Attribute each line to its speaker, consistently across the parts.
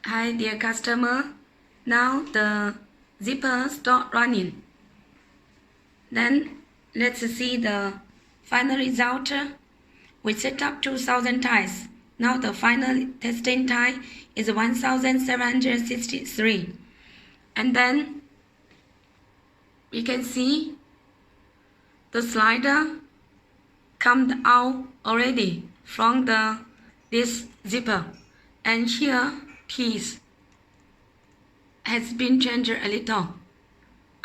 Speaker 1: Hi dear customer, now the zipper start running. Then let's see the final result. We set up 2000 ties. Now the final testing tie is 1763. And then we can see the slider come out already from this zipper. And here piece has been changed a little.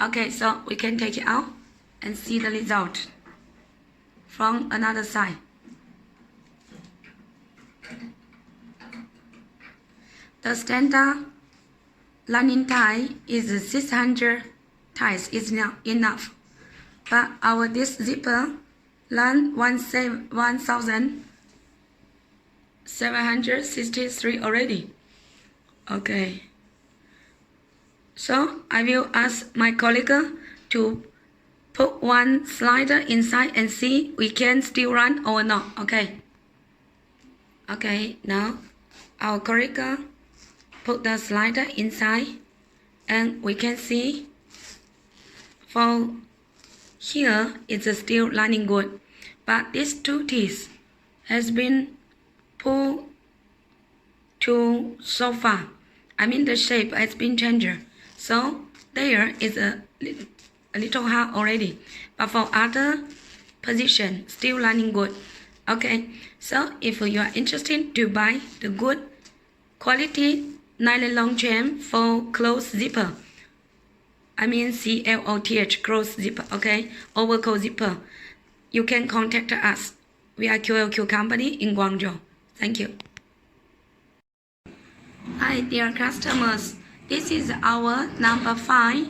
Speaker 1: Okay, so we can take it out and see the result from another side. The standard running tie is 600 ties is not enough, but our this zipper run 1763 already. Okay, so I will ask my colleague to put one slider inside and see we can still run or not. Okay, now our colleague put the slider inside and we can see for here it's still running good, but these two teeth has been pulled to so far. I mean the shape has been changed, so there is a little hard already, but for other position still running good. Okay, so if you are interested to buy the good quality nylon long chain for closed zipper, I mean CLOTH closed zipper, okay, overcoat zipper, you can contact us. We are QLQ company in Guangzhou. Thank you. Hi dear customers, this is our number 5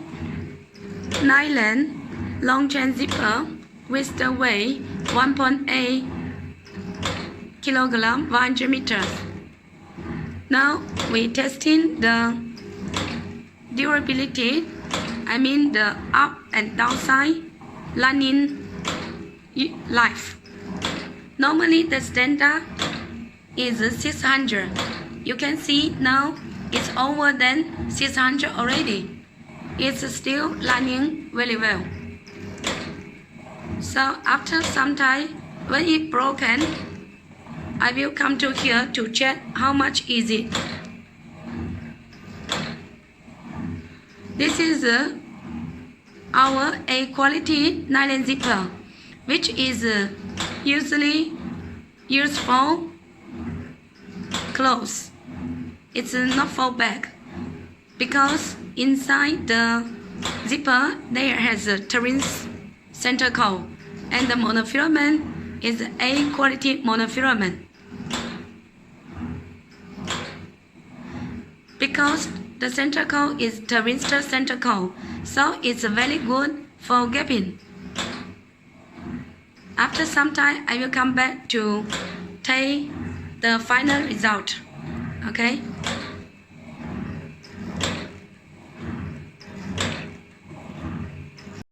Speaker 1: nylon long chain zipper with the weight 1.8 kilogram 100 meters. Now we testing the durability, I mean the up and down side running life. Normally the standard is 600. You can see now it's over than 600 already. It's still running very well. So after some time, when it's broken, I will come to here to check how much is it. This is our A quality nylon zipper, which is usually used for clothes. It's not for bag, because inside the zipper there has a Terence center core, and the monofilament is A quality monofilament. Because the center core is Terence center core, so it's very good for gapping. After some time, I will come back to take the final result. Okay.